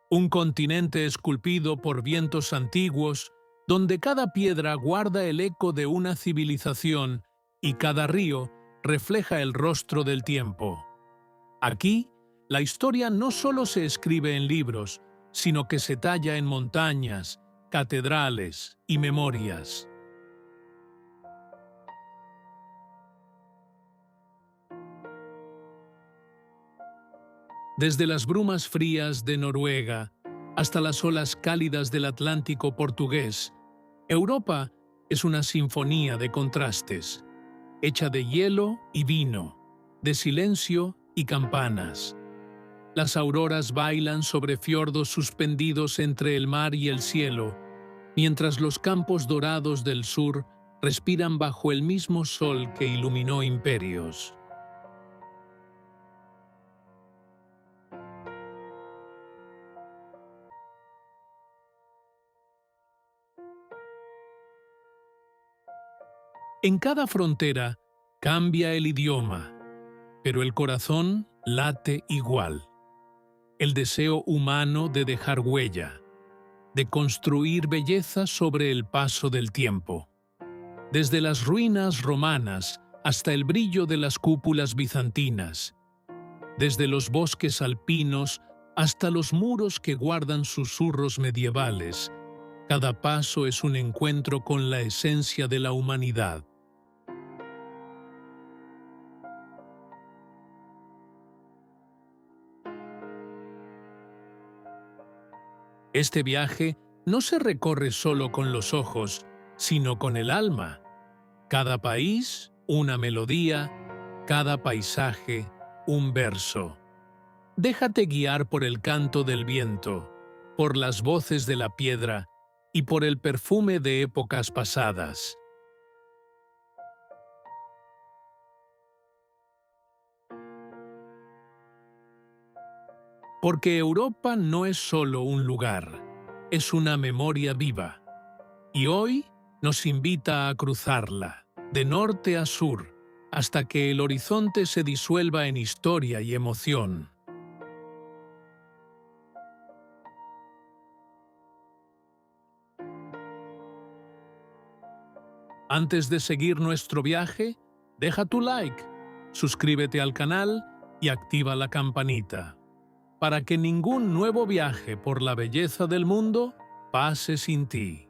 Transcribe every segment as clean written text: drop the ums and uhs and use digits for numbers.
Un continente esculpido por vientos antiguos, donde cada piedra guarda el eco de una civilización y cada río refleja el rostro del tiempo. Aquí, la historia no solo se escribe en libros, sino que se talla en montañas, catedrales y memorias. Desde las brumas frías de Noruega hasta las olas cálidas del Atlántico portugués, Europa es una sinfonía de contrastes, hecha de hielo y vino, de silencio y campanas. Las auroras bailan sobre fiordos suspendidos entre el mar y el cielo, mientras los campos dorados del sur respiran bajo el mismo sol que iluminó imperios. En cada frontera cambia el idioma, pero el corazón late igual. El deseo humano de dejar huella, de construir belleza sobre el paso del tiempo. Desde las ruinas romanas hasta el brillo de las cúpulas bizantinas, desde los bosques alpinos hasta los muros que guardan susurros medievales, cada paso es un encuentro con la esencia de la humanidad. Este viaje no se recorre solo con los ojos, sino con el alma. Cada país, una melodía, cada paisaje, un verso. Déjate guiar por el canto del viento, por las voces de la piedra y por el perfume de épocas pasadas. Porque Europa no es solo un lugar, es una memoria viva. Y hoy nos invita a cruzarla, de norte a sur, hasta que el horizonte se disuelva en historia y emoción. Antes de seguir nuestro viaje, deja tu like, suscríbete al canal y activa la campanita, para que ningún nuevo viaje por la belleza del mundo pase sin ti.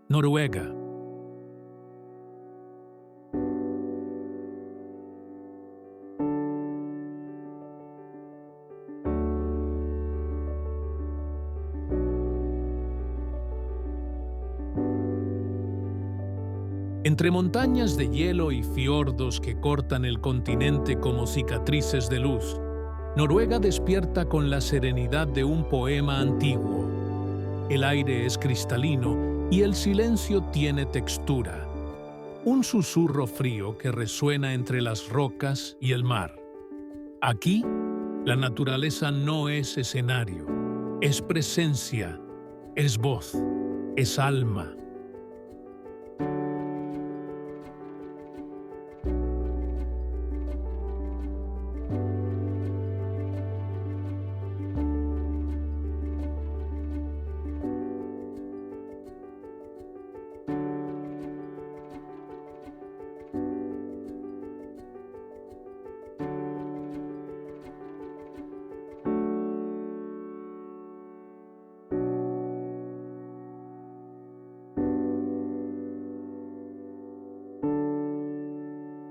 Noruega. Entre montañas de hielo y fiordos que cortan el continente como cicatrices de luz, Noruega despierta con la serenidad de un poema antiguo. El aire es cristalino y el silencio tiene textura. Un susurro frío que resuena entre las rocas y el mar. Aquí, la naturaleza no es escenario, es presencia, es voz, es alma.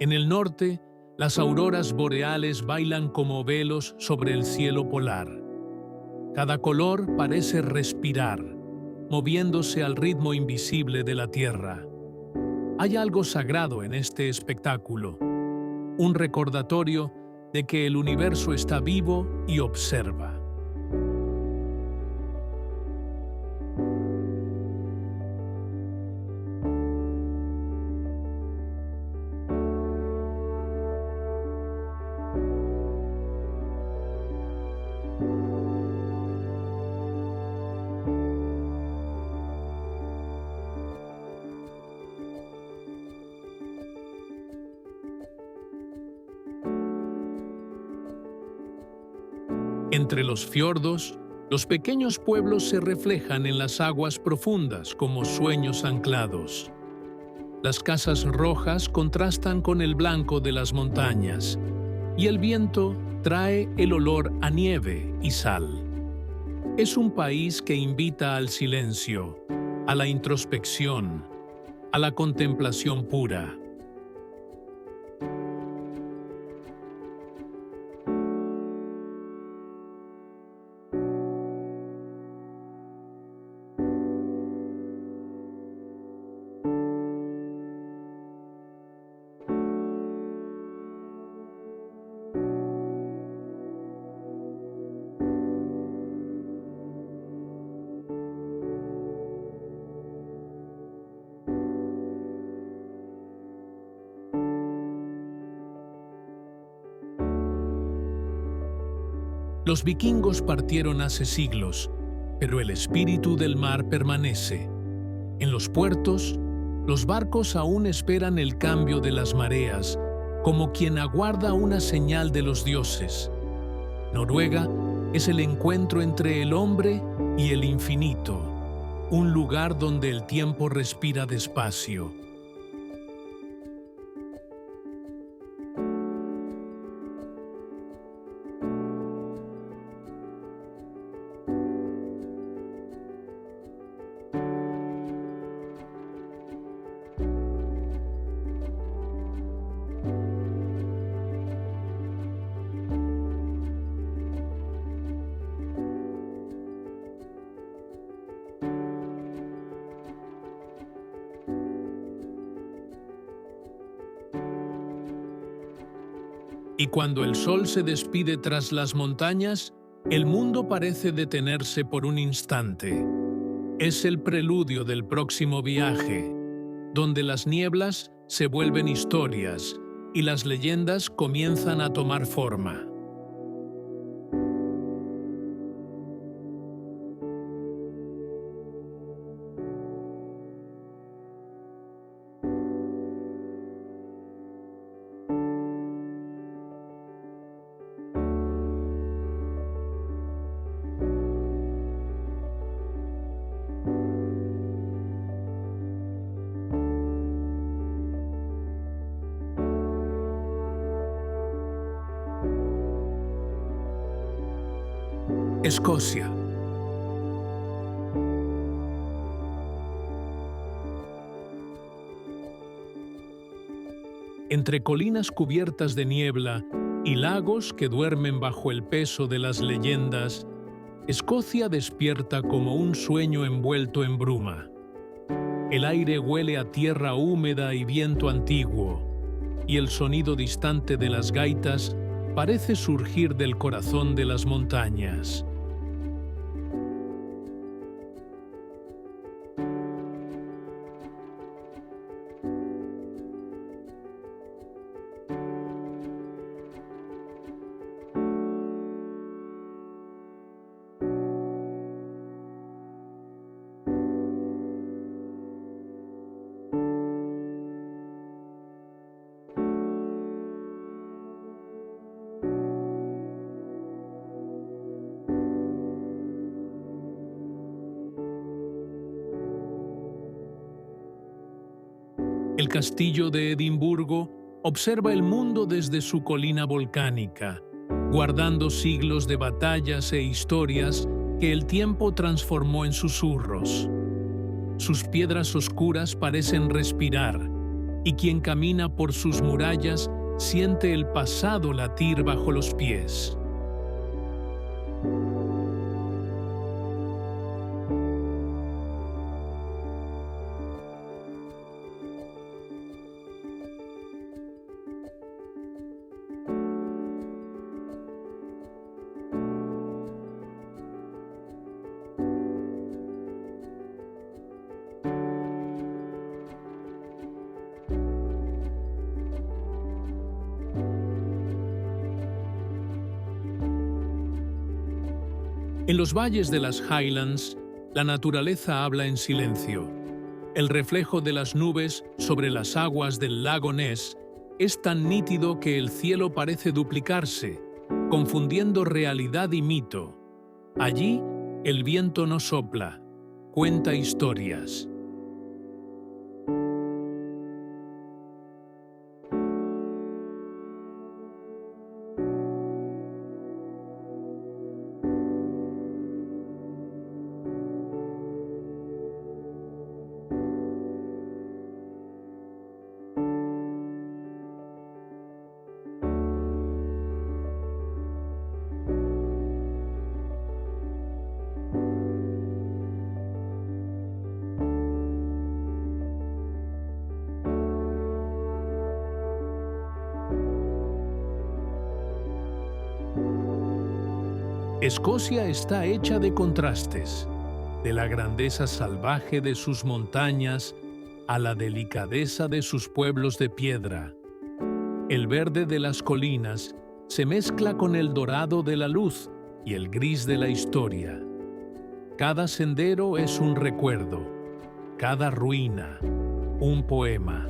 En el norte, las auroras boreales bailan como velos sobre el cielo polar. Cada color parece respirar, moviéndose al ritmo invisible de la tierra. Hay algo sagrado en este espectáculo, un recordatorio de que el universo está vivo y observa. Entre los fiordos, los pequeños pueblos se reflejan en las aguas profundas como sueños anclados. Las casas rojas contrastan con el blanco de las montañas, y el viento trae el olor a nieve y sal. Es un país que invita al silencio, a la introspección, a la contemplación pura. Los vikingos partieron hace siglos, pero el espíritu del mar permanece. En los puertos, los barcos aún esperan el cambio de las mareas, como quien aguarda una señal de los dioses. Noruega es el encuentro entre el hombre y el infinito, un lugar donde el tiempo respira despacio. Y cuando el sol se despide tras las montañas, el mundo parece detenerse por un instante. Es el preludio del próximo viaje, donde las nieblas se vuelven historias y las leyendas comienzan a tomar forma. Escocia. Entre colinas cubiertas de niebla y lagos que duermen bajo el peso de las leyendas, Escocia despierta como un sueño envuelto en bruma. El aire huele a tierra húmeda y viento antiguo, y el sonido distante de las gaitas parece surgir del corazón de las montañas. El castillo de Edimburgo observa el mundo desde su colina volcánica, guardando siglos de batallas e historias que el tiempo transformó en susurros. Sus piedras oscuras parecen respirar, y quien camina por sus murallas siente el pasado latir bajo los pies. En los valles de las Highlands, la naturaleza habla en silencio. El reflejo de las nubes sobre las aguas del lago Ness es tan nítido que el cielo parece duplicarse, confundiendo realidad y mito. Allí, el viento no sopla, cuenta historias. Escocia está hecha de contrastes, de la grandeza salvaje de sus montañas a la delicadeza de sus pueblos de piedra. El verde de las colinas se mezcla con el dorado de la luz y el gris de la historia. Cada sendero es un recuerdo, cada ruina, un poema.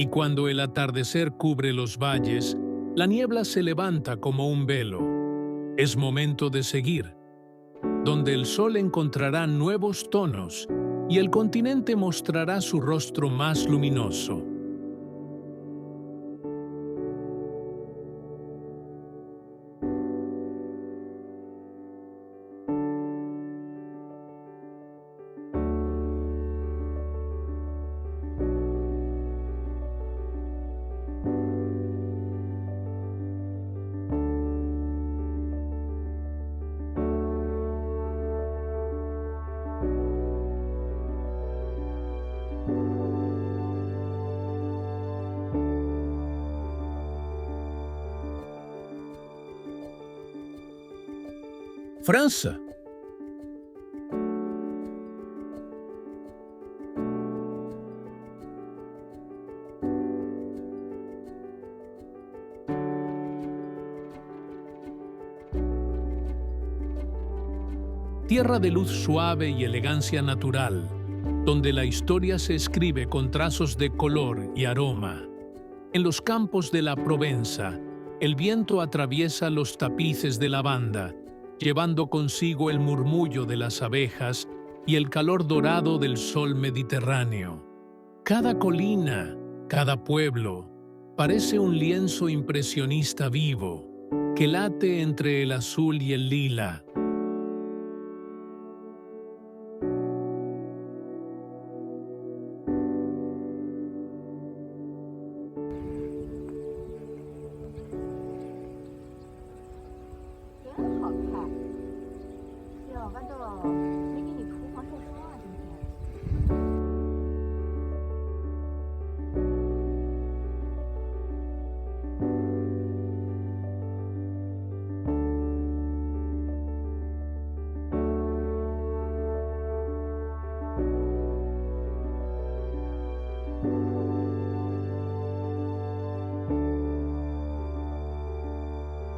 Y cuando el atardecer cubre los valles, la niebla se levanta como un velo. Es momento de seguir, donde el sol encontrará nuevos tonos y el continente mostrará su rostro más luminoso. França. Tierra de luz suave y elegancia natural, donde la historia se escribe con trazos de color y aroma. En los campos de la Provenza, el viento atraviesa los tapices de lavanda, llevando consigo el murmullo de las abejas y el calor dorado del sol mediterráneo. Cada colina, cada pueblo, parece un lienzo impresionista vivo, que late entre el azul y el lila.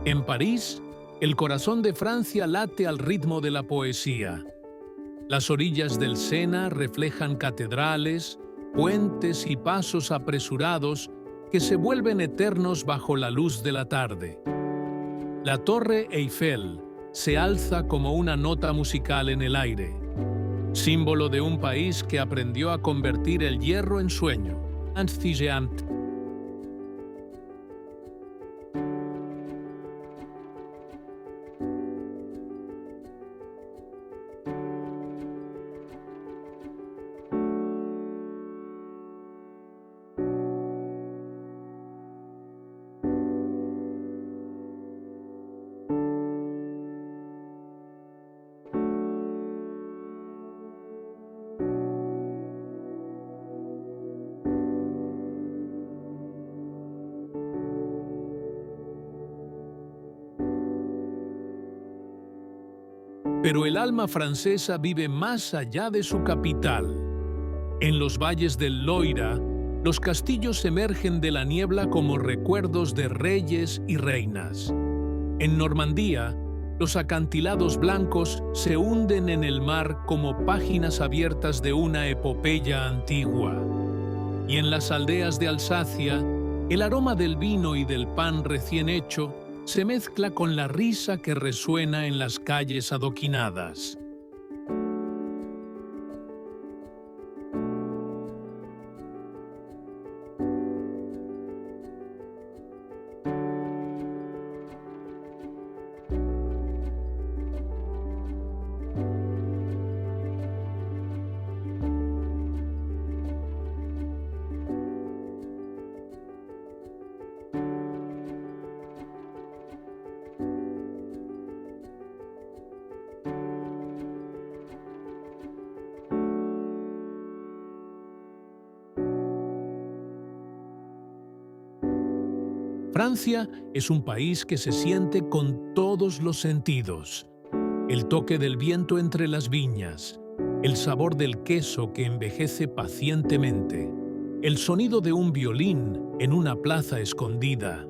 En París, el corazón de Francia late al ritmo de la poesía. Las orillas del Sena reflejan catedrales, puentes y pasos apresurados que se vuelven eternos bajo la luz de la tarde. La Torre Eiffel se alza como una nota musical en el aire, símbolo de un país que aprendió a convertir el hierro en sueño. Pero el alma francesa vive más allá de su capital. En los valles del Loira, los castillos emergen de la niebla como recuerdos de reyes y reinas. En Normandía, los acantilados blancos se hunden en el mar como páginas abiertas de una epopeya antigua. Y en las aldeas de Alsacia, el aroma del vino y del pan recién hecho se mezcla con la risa que resuena en las calles adoquinadas. Francia es un país que se siente con todos los sentidos. El toque del viento entre las viñas, el sabor del queso que envejece pacientemente, el sonido de un violín en una plaza escondida.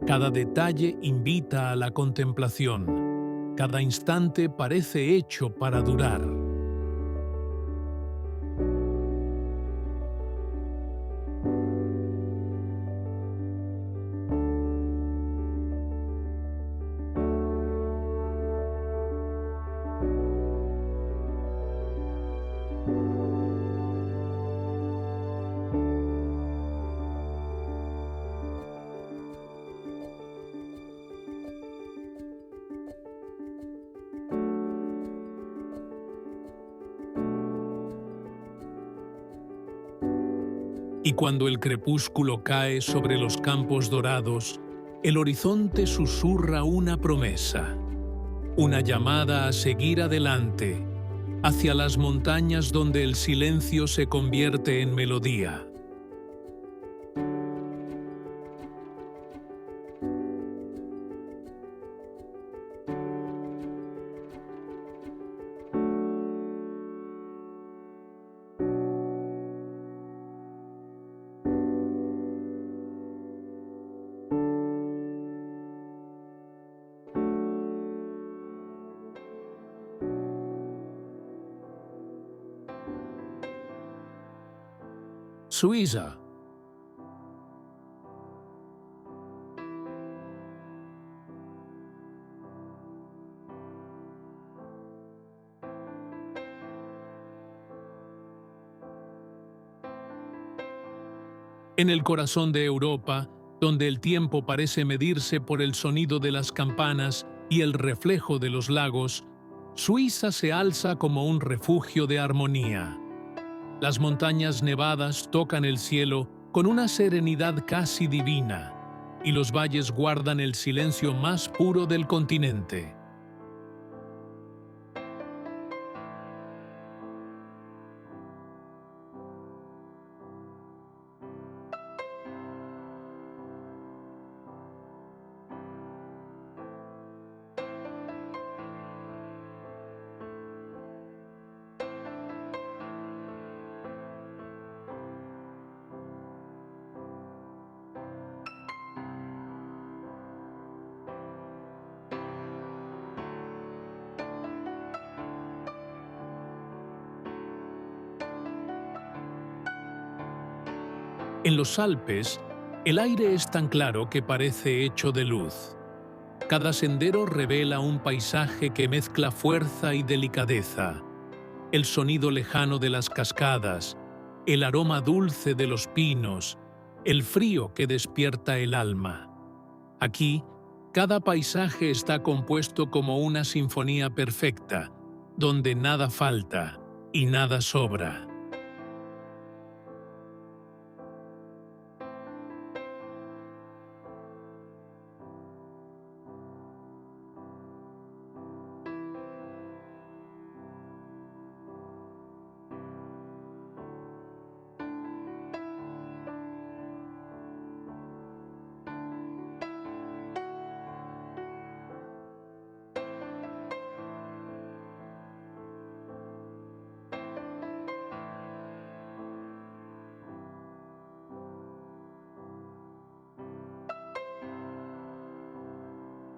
Cada detalle invita a la contemplación. Cada instante parece hecho para durar. Y cuando el crepúsculo cae sobre los campos dorados, el horizonte susurra una promesa, una llamada a seguir adelante, hacia las montañas donde el silencio se convierte en melodía. Suiza. En el corazón de Europa, donde el tiempo parece medirse por el sonido de las campanas y el reflejo de los lagos, Suiza se alza como un refugio de armonía. Las montañas nevadas tocan el cielo con una serenidad casi divina, y los valles guardan el silencio más puro del continente. En los Alpes, el aire es tan claro que parece hecho de luz. Cada sendero revela un paisaje que mezcla fuerza y delicadeza. El sonido lejano de las cascadas, el aroma dulce de los pinos, el frío que despierta el alma. Aquí, cada paisaje está compuesto como una sinfonía perfecta, donde nada falta y nada sobra.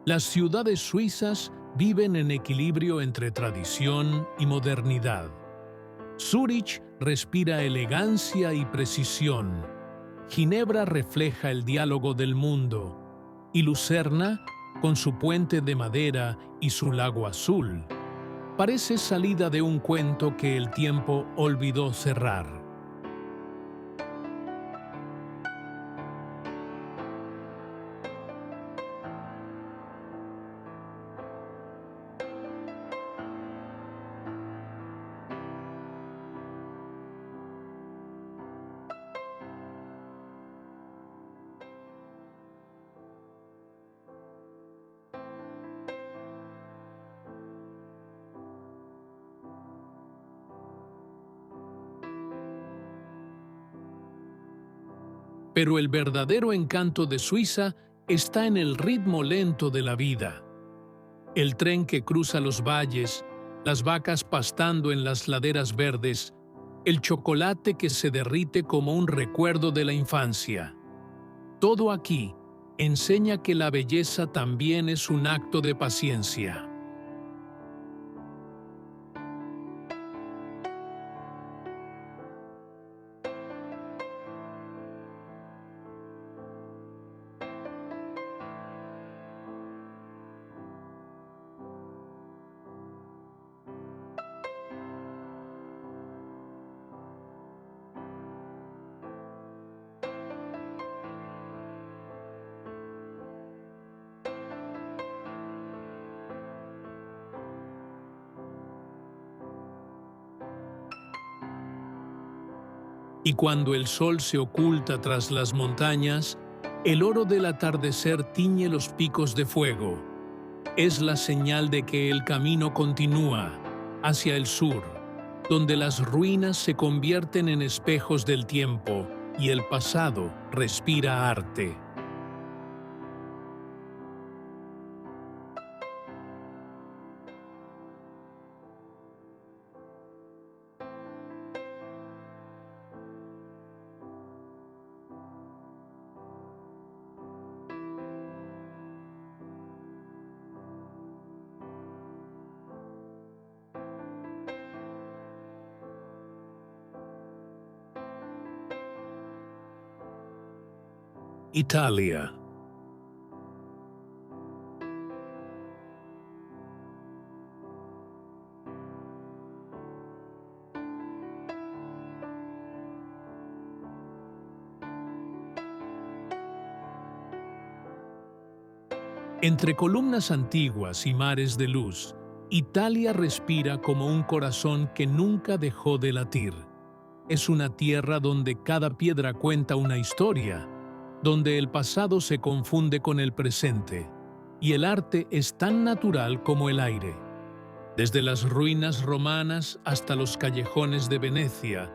Las ciudades suizas viven en equilibrio entre tradición y modernidad. Zúrich respira elegancia y precisión. Ginebra refleja el diálogo del mundo. Y Lucerna, con su puente de madera y su lago azul, parece salida de un cuento que el tiempo olvidó cerrar. Pero el verdadero encanto de Suiza está en el ritmo lento de la vida. El tren que cruza los valles, las vacas pastando en las laderas verdes, el chocolate que se derrite como un recuerdo de la infancia. Todo aquí enseña que la belleza también es un acto de paciencia. Y cuando el sol se oculta tras las montañas, el oro del atardecer tiñe los picos de fuego. Es la señal de que el camino continúa hacia el sur, donde las ruinas se convierten en espejos del tiempo y el pasado respira arte. Italia. Entre columnas antiguas y mares de luz, Italia respira como un corazón que nunca dejó de latir. Es una tierra donde cada piedra cuenta una historia, donde el pasado se confunde con el presente, y el arte es tan natural como el aire. Desde las ruinas romanas hasta los callejones de Venecia,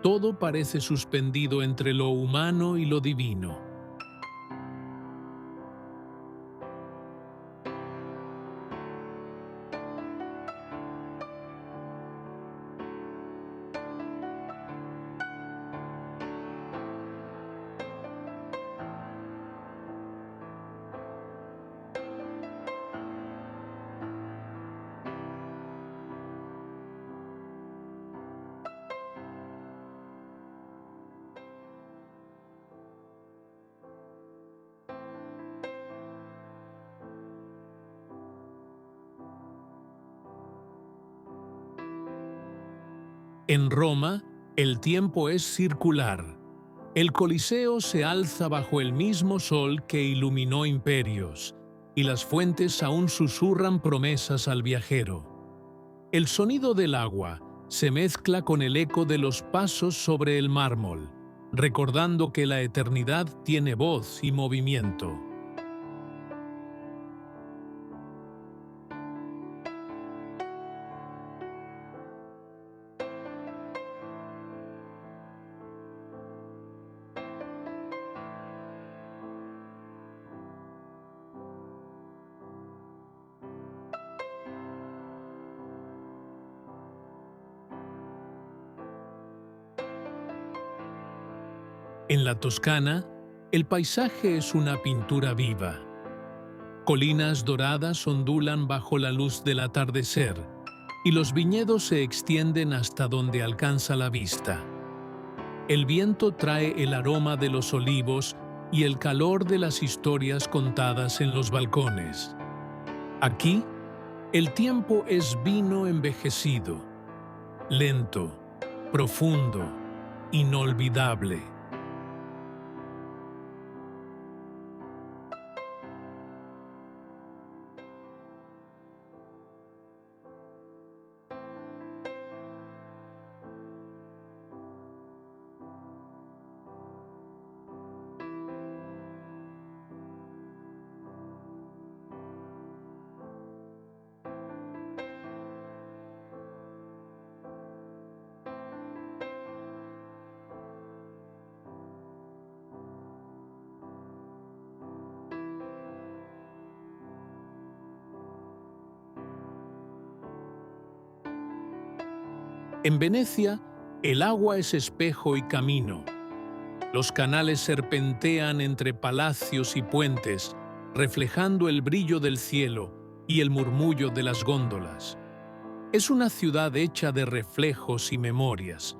todo parece suspendido entre lo humano y lo divino. En Roma, el tiempo es circular. El Coliseo se alza bajo el mismo sol que iluminó imperios, y las fuentes aún susurran promesas al viajero. El sonido del agua se mezcla con el eco de los pasos sobre el mármol, recordando que la eternidad tiene voz y movimiento. En la Toscana, el paisaje es una pintura viva. Colinas doradas ondulan bajo la luz del atardecer, y los viñedos se extienden hasta donde alcanza la vista. El viento trae el aroma de los olivos y el calor de las historias contadas en los balcones. Aquí, el tiempo es vino envejecido, lento, profundo, inolvidable. En Venecia, el agua es espejo y camino. Los canales serpentean entre palacios y puentes, reflejando el brillo del cielo y el murmullo de las góndolas. Es una ciudad hecha de reflejos y memorias,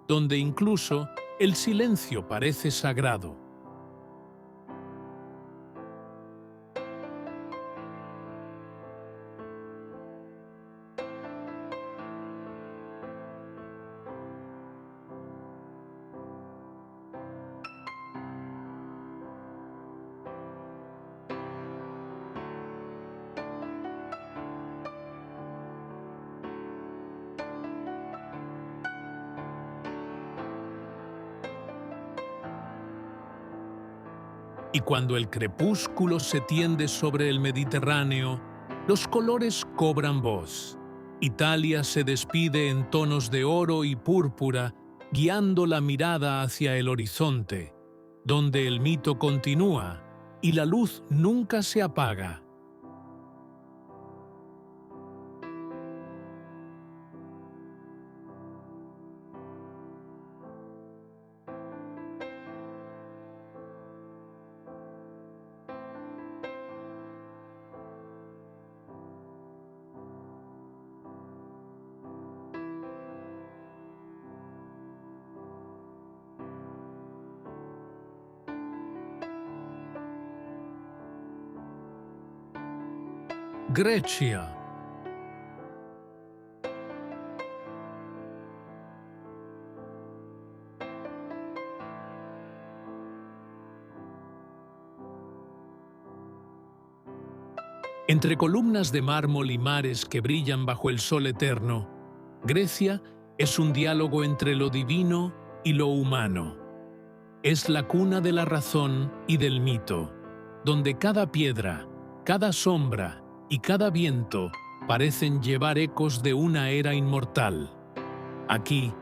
donde incluso el silencio parece sagrado. Y cuando el crepúsculo se tiende sobre el Mediterráneo, los colores cobran voz. Italia se despide en tonos de oro y púrpura, guiando la mirada hacia el horizonte, donde el mito continúa y la luz nunca se apaga. Grecia. Entre columnas de mármol y mares que brillan bajo el sol eterno, Grecia es un diálogo entre lo divino y lo humano. Es la cuna de la razón y del mito, donde cada piedra, cada sombra y cada viento parecen llevar ecos de una era inmortal. Aquí,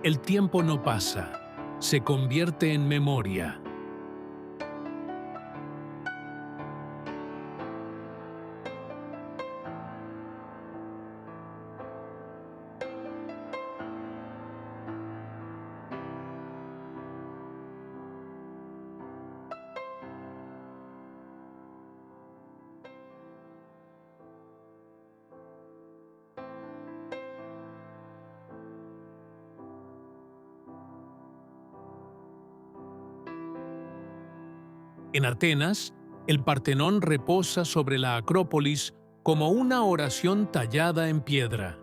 el tiempo no pasa, se convierte en memoria. En Atenas, el Partenón reposa sobre la Acrópolis como una oración tallada en piedra.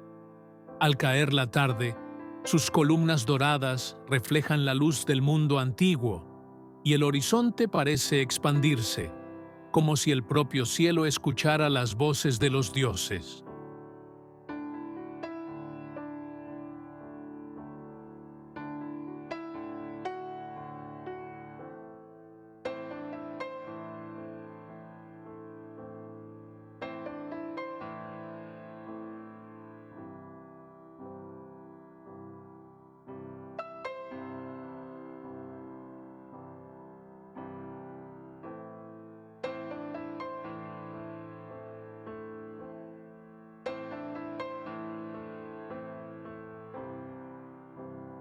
Al caer la tarde, sus columnas doradas reflejan la luz del mundo antiguo y el horizonte parece expandirse, como si el propio cielo escuchara las voces de los dioses.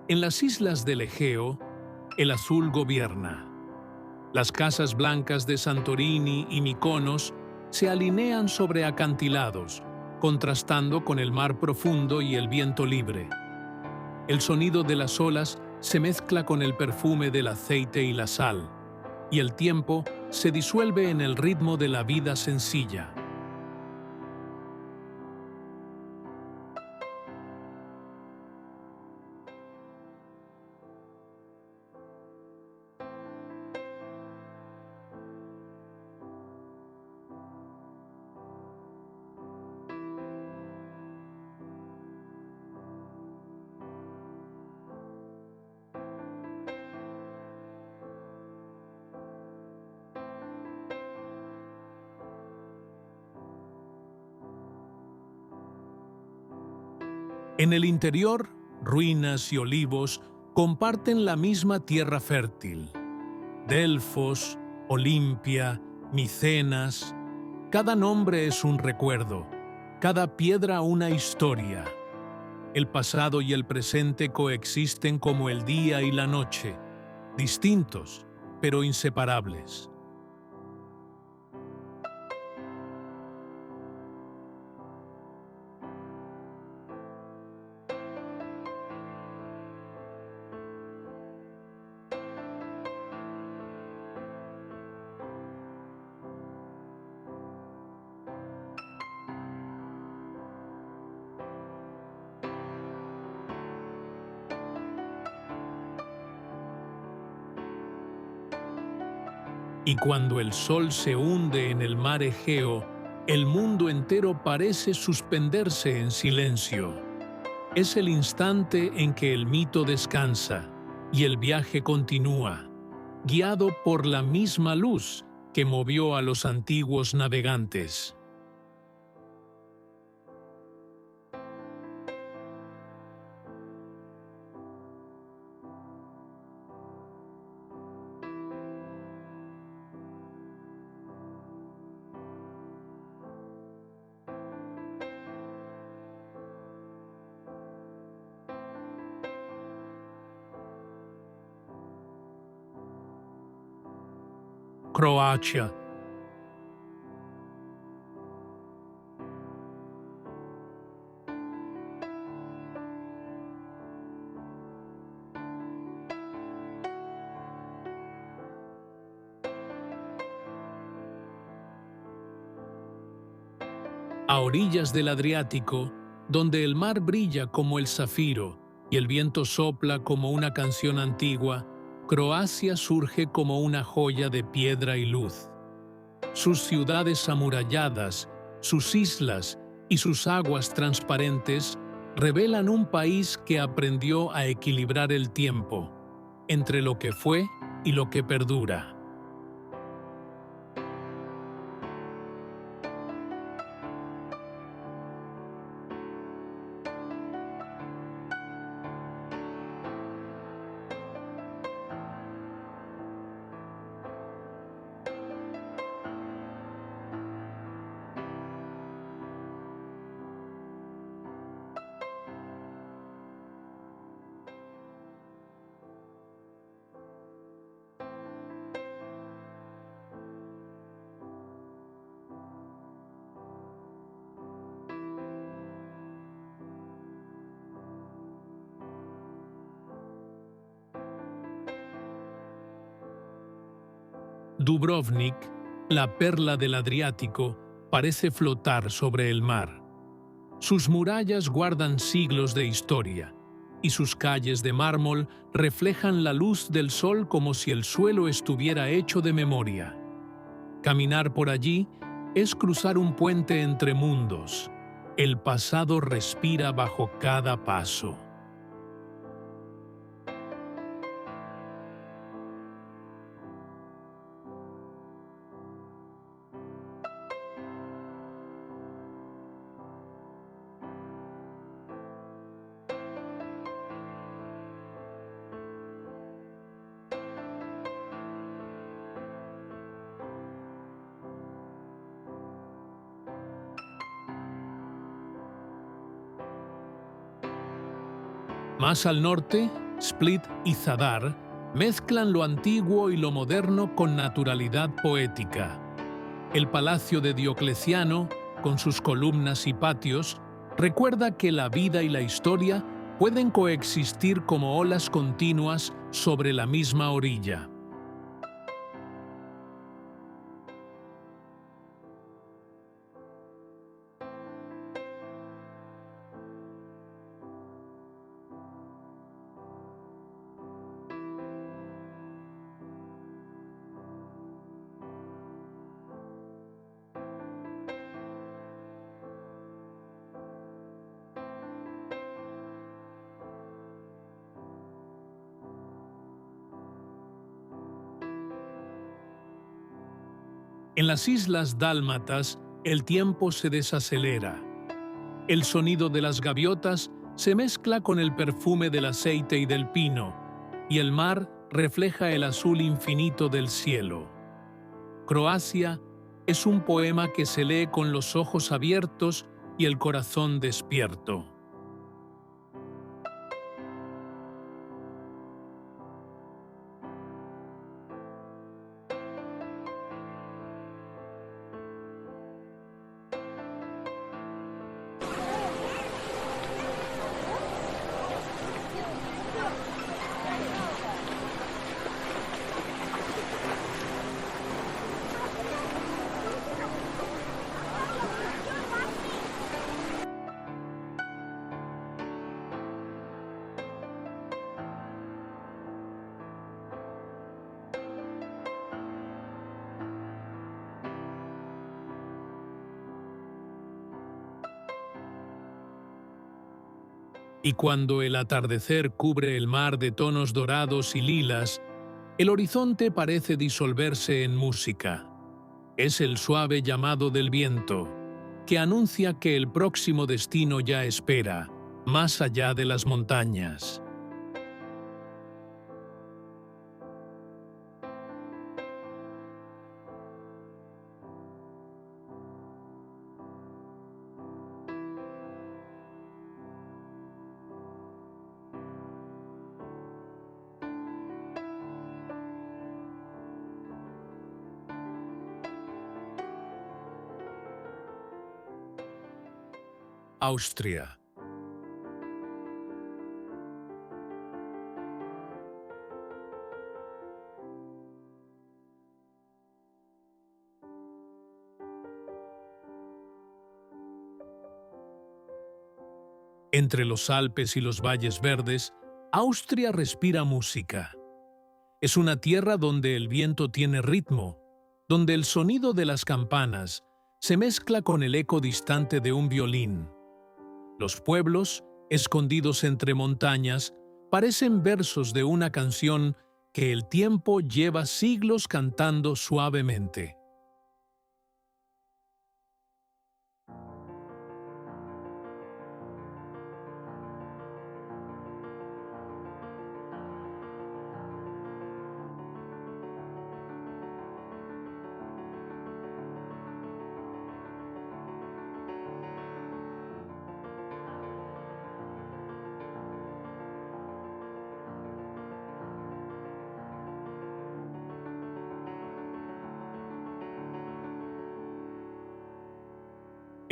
En las islas del Egeo, el azul gobierna. Las casas blancas de Santorini y Mykonos se alinean sobre acantilados, contrastando con el mar profundo y el viento libre. El sonido de las olas se mezcla con el perfume del aceite y la sal, y el tiempo se disuelve en el ritmo de la vida sencilla. En el interior, ruinas y olivos comparten la misma tierra fértil. Delfos, Olimpia, Micenas, cada nombre es un recuerdo, cada piedra una historia. El pasado y el presente coexisten como el día y la noche, distintos, pero inseparables. Y cuando el sol se hunde en el mar Egeo, el mundo entero parece suspenderse en silencio. Es el instante en que el mito descansa y el viaje continúa, guiado por la misma luz que movió a los antiguos navegantes. Croacia. A orillas del Adriático, donde el mar brilla como el zafiro y el viento sopla como una canción antigua, Croacia surge como una joya de piedra y luz. Sus ciudades amuralladas, sus islas y sus aguas transparentes revelan un país que aprendió a equilibrar el tiempo entre lo que fue y lo que perdura. Dubrovnik, la perla del Adriático, parece flotar sobre el mar. Sus murallas guardan siglos de historia, y sus calles de mármol reflejan la luz del sol como si el suelo estuviera hecho de memoria. Caminar por allí es cruzar un puente entre mundos. El pasado respira bajo cada paso. Más al norte, Split y Zadar mezclan lo antiguo y lo moderno con naturalidad poética. El palacio de Diocleciano, con sus columnas y patios, recuerda que la vida y la historia pueden coexistir como olas continuas sobre la misma orilla. En las islas dálmatas, el tiempo se desacelera. El sonido de las gaviotas se mezcla con el perfume del aceite y del pino, y el mar refleja el azul infinito del cielo. Croacia es un poema que se lee con los ojos abiertos y el corazón despierto. Y cuando el atardecer cubre el mar de tonos dorados y lilas, el horizonte parece disolverse en música. Es el suave llamado del viento, que anuncia que el próximo destino ya espera, más allá de las montañas. Austria. Entre los Alpes y los valles verdes, Austria respira música. Es una tierra donde el viento tiene ritmo, donde el sonido de las campanas se mezcla con el eco distante de un violín. Los pueblos, escondidos entre montañas, parecen versos de una canción que el tiempo lleva siglos cantando suavemente.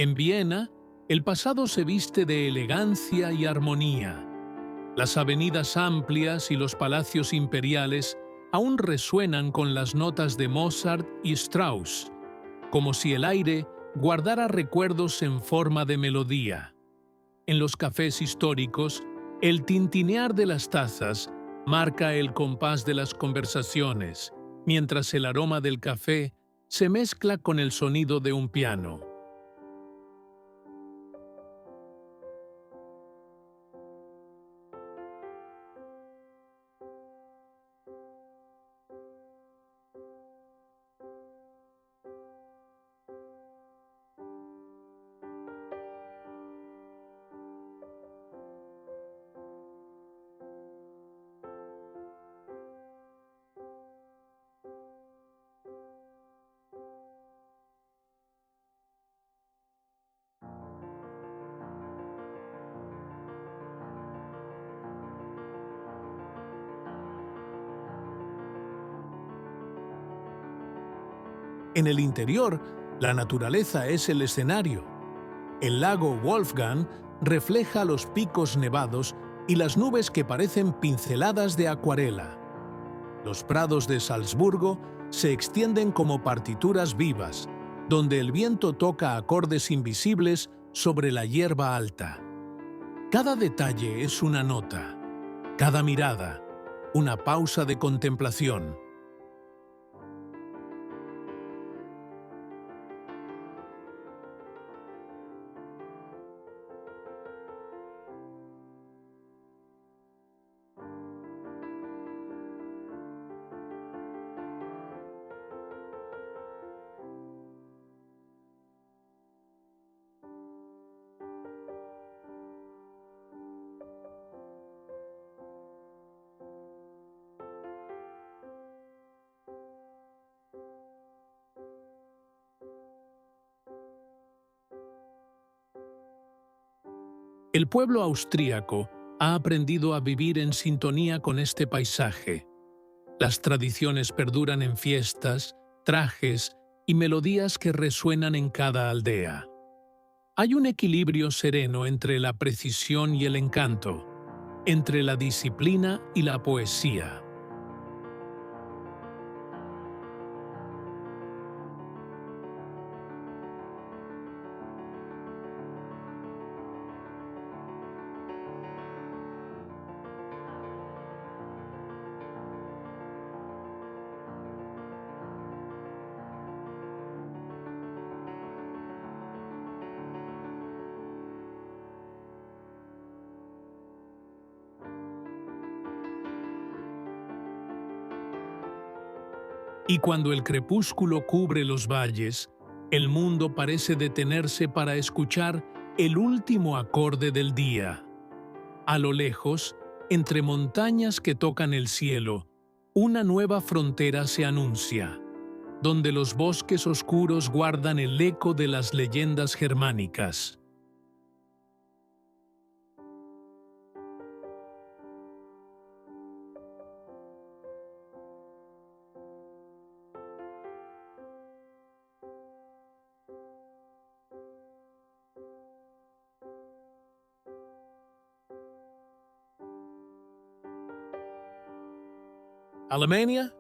En Viena, el pasado se viste de elegancia y armonía. Las avenidas amplias y los palacios imperiales aún resuenan con las notas de Mozart y Strauss, como si el aire guardara recuerdos en forma de melodía. En los cafés históricos, el tintinear de las tazas marca el compás de las conversaciones, mientras el aroma del café se mezcla con el sonido de un piano. En el interior, la naturaleza es el escenario. El lago Wolfgang refleja los picos nevados y las nubes que parecen pinceladas de acuarela. Los prados de Salzburgo se extienden como partituras vivas, donde el viento toca acordes invisibles sobre la hierba alta. Cada detalle es una nota, cada mirada, una pausa de contemplación. El pueblo austríaco ha aprendido a vivir en sintonía con este paisaje. Las tradiciones perduran en fiestas, trajes y melodías que resuenan en cada aldea. Hay un equilibrio sereno entre la precisión y el encanto, entre la disciplina y la poesía. Y cuando el crepúsculo cubre los valles, el mundo parece detenerse para escuchar el último acorde del día. A lo lejos, entre montañas que tocan el cielo, una nueva frontera se anuncia, donde los bosques oscuros guardan el eco de las leyendas germánicas. ¿Alemania?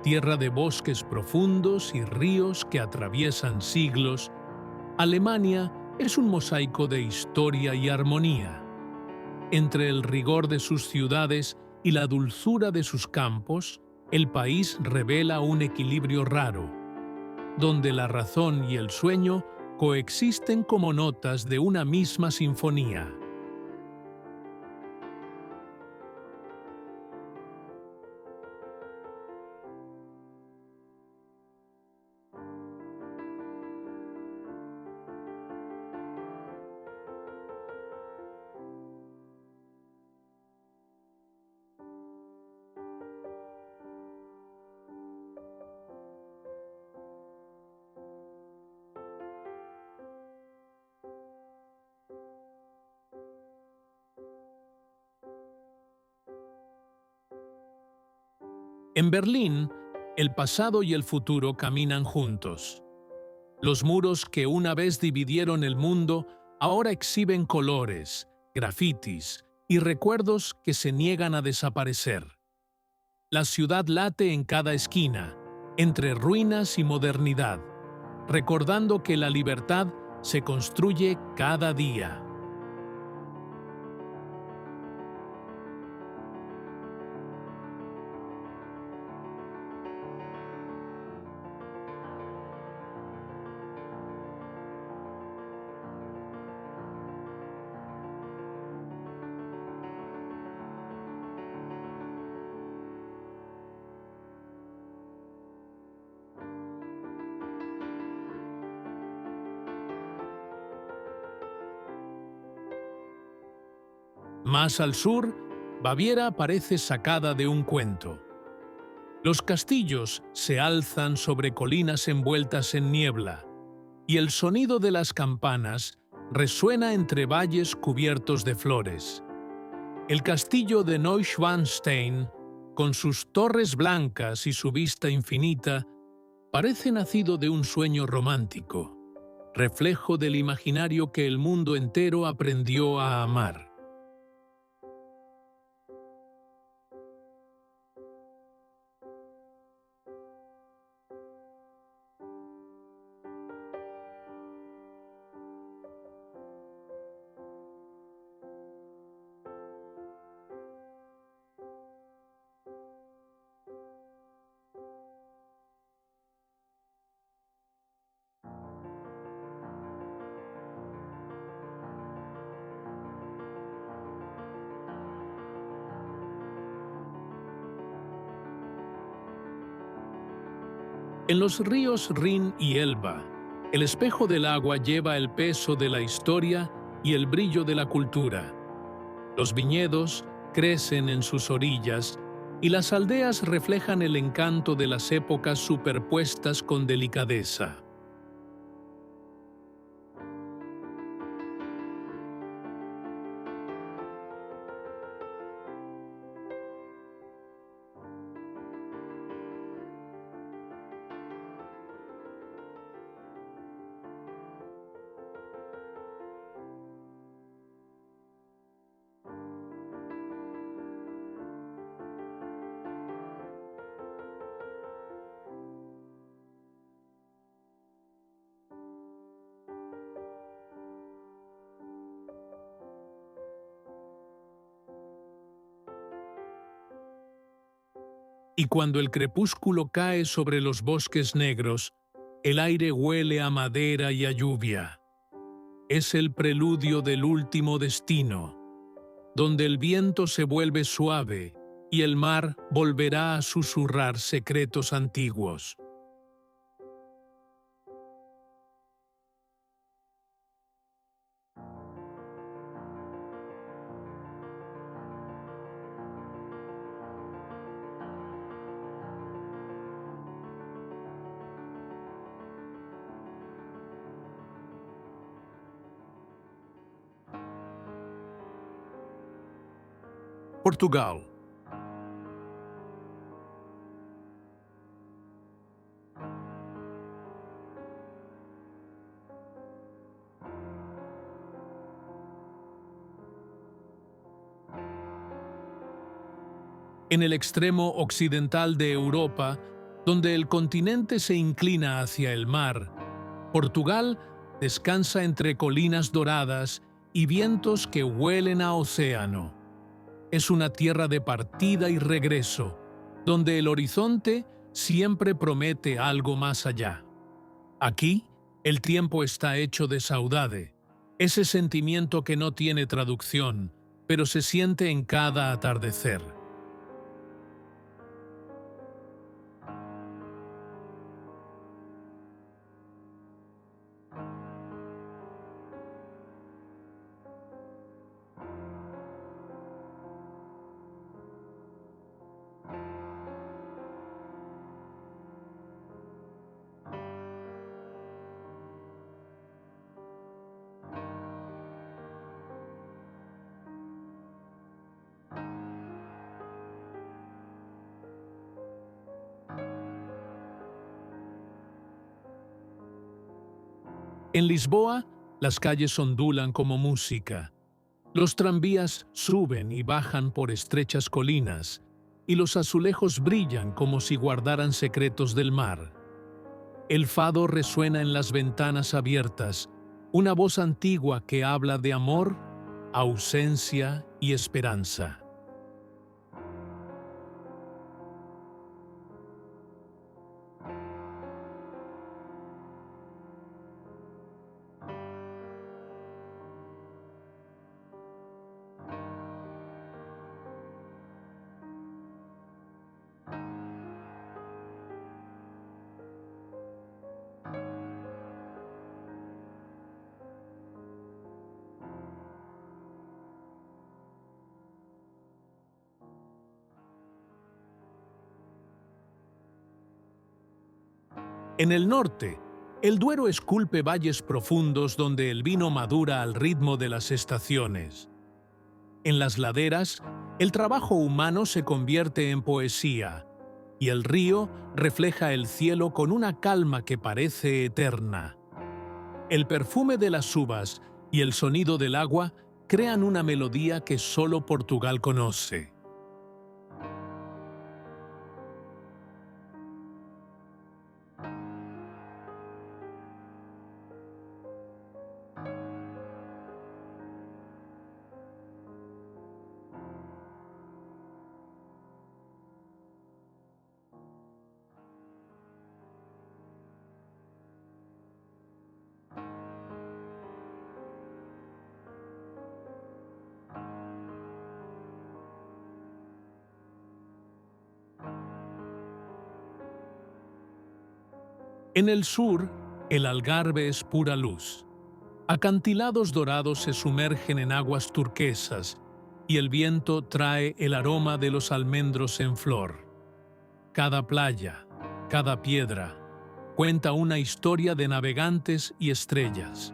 Tierra de bosques profundos y ríos que atraviesan siglos, Alemania es un mosaico de historia y armonía. Entre el rigor de sus ciudades y la dulzura de sus campos, el país revela un equilibrio raro, donde la razón y el sueño coexisten como notas de una misma sinfonía. En Berlín, el pasado y el futuro caminan juntos. Los muros que una vez dividieron el mundo ahora exhiben colores, grafitis y recuerdos que se niegan a desaparecer. La ciudad late en cada esquina, entre ruinas y modernidad, recordando que la libertad se construye cada día. Más al sur, Baviera parece sacada de un cuento. Los castillos se alzan sobre colinas envueltas en niebla, y el sonido de las campanas resuena entre valles cubiertos de flores. El castillo de Neuschwanstein, con sus torres blancas y su vista infinita, parece nacido de un sueño romántico, reflejo del imaginario que el mundo entero aprendió a amar. En los ríos Rin y Elba, el espejo del agua lleva el peso de la historia y el brillo de la cultura. Los viñedos crecen en sus orillas y las aldeas reflejan el encanto de las épocas superpuestas con delicadeza. Y cuando el crepúsculo cae sobre los bosques negros, el aire huele a madera y a lluvia. Es el preludio del último destino, donde el viento se vuelve suave y el mar volverá a susurrar secretos antiguos. Portugal. En el extremo occidental de Europa, donde el continente se inclina hacia el mar, Portugal descansa entre colinas doradas y vientos que huelen a océano. Es una tierra de partida y regreso, donde el horizonte siempre promete algo más allá. Aquí, el tiempo está hecho de saudade, ese sentimiento que no tiene traducción, pero se siente en cada atardecer. En Lisboa, las calles ondulan como música. Los tranvías suben y bajan por estrechas colinas, y los azulejos brillan como si guardaran secretos del mar. El fado resuena en las ventanas abiertas, una voz antigua que habla de amor, ausencia y esperanza. En el norte, el Duero esculpe valles profundos donde el vino madura al ritmo de las estaciones. En las laderas, el trabajo humano se convierte en poesía, y el río refleja el cielo con una calma que parece eterna. El perfume de las uvas y el sonido del agua crean una melodía que solo Portugal conoce. En el sur, el Algarve es pura luz. Acantilados dorados se sumergen en aguas turquesas y el viento trae el aroma de los almendros en flor. Cada playa, cada piedra, cuenta una historia de navegantes y estrellas.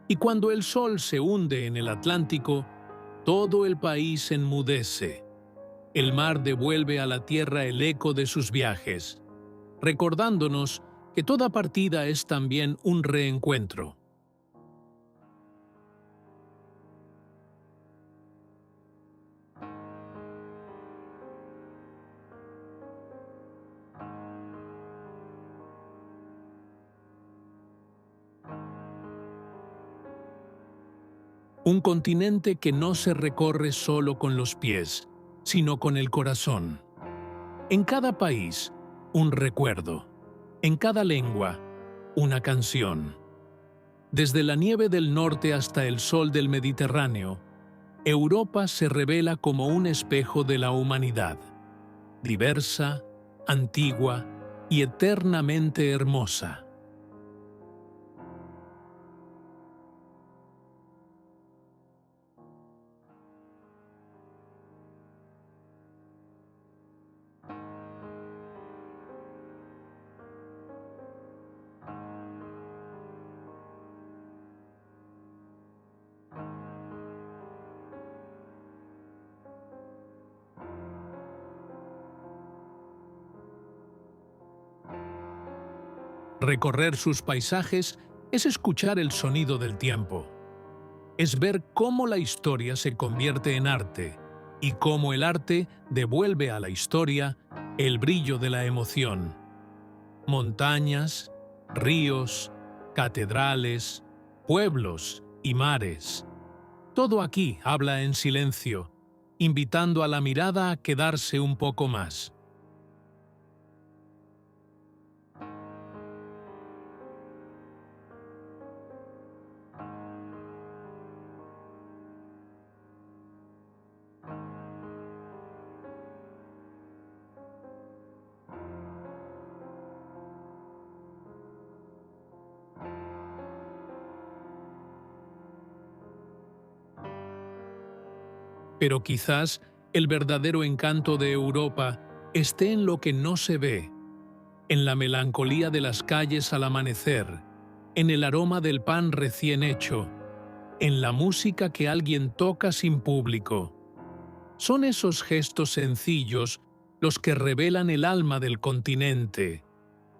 Y cuando el sol se hunde en el Atlántico, todo el país enmudece. El mar devuelve a la tierra el eco de sus viajes, recordándonos que toda partida es también un reencuentro. Un continente que no se recorre solo con los pies, sino con el corazón. En cada país, un recuerdo. En cada lengua, una canción. Desde la nieve del norte hasta el sol del Mediterráneo, Europa se revela como un espejo de la humanidad, diversa, antigua y eternamente hermosa. Recorrer sus paisajes es escuchar el sonido del tiempo. Es ver cómo la historia se convierte en arte y cómo el arte devuelve a la historia el brillo de la emoción. Montañas, ríos, catedrales, pueblos y mares. Todo aquí habla en silencio, invitando a la mirada a quedarse un poco más. Pero quizás el verdadero encanto de Europa esté en lo que no se ve, en la melancolía de las calles al amanecer, en el aroma del pan recién hecho, en la música que alguien toca sin público. Son esos gestos sencillos los que revelan el alma del continente,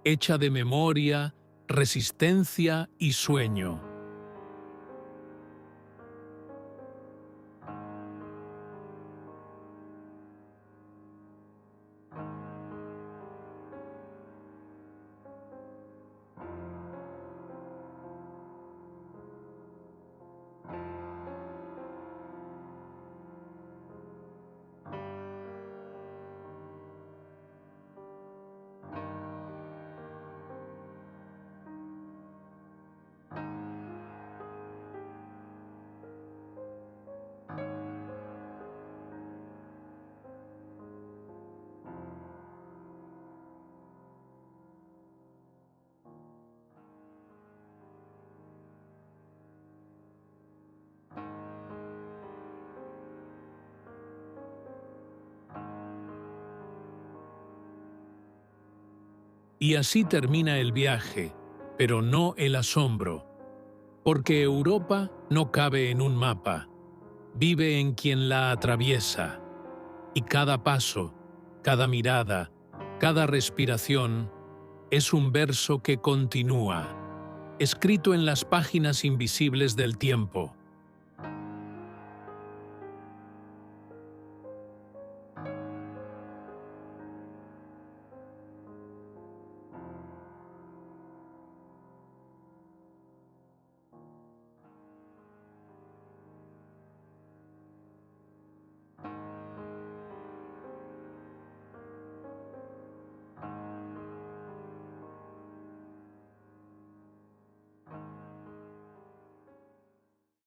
hecha de memoria, resistencia y sueño. Y así termina el viaje, pero no el asombro, porque Europa no cabe en un mapa, vive en quien la atraviesa, y cada paso, cada mirada, cada respiración es un verso que continúa, escrito en las páginas invisibles del tiempo,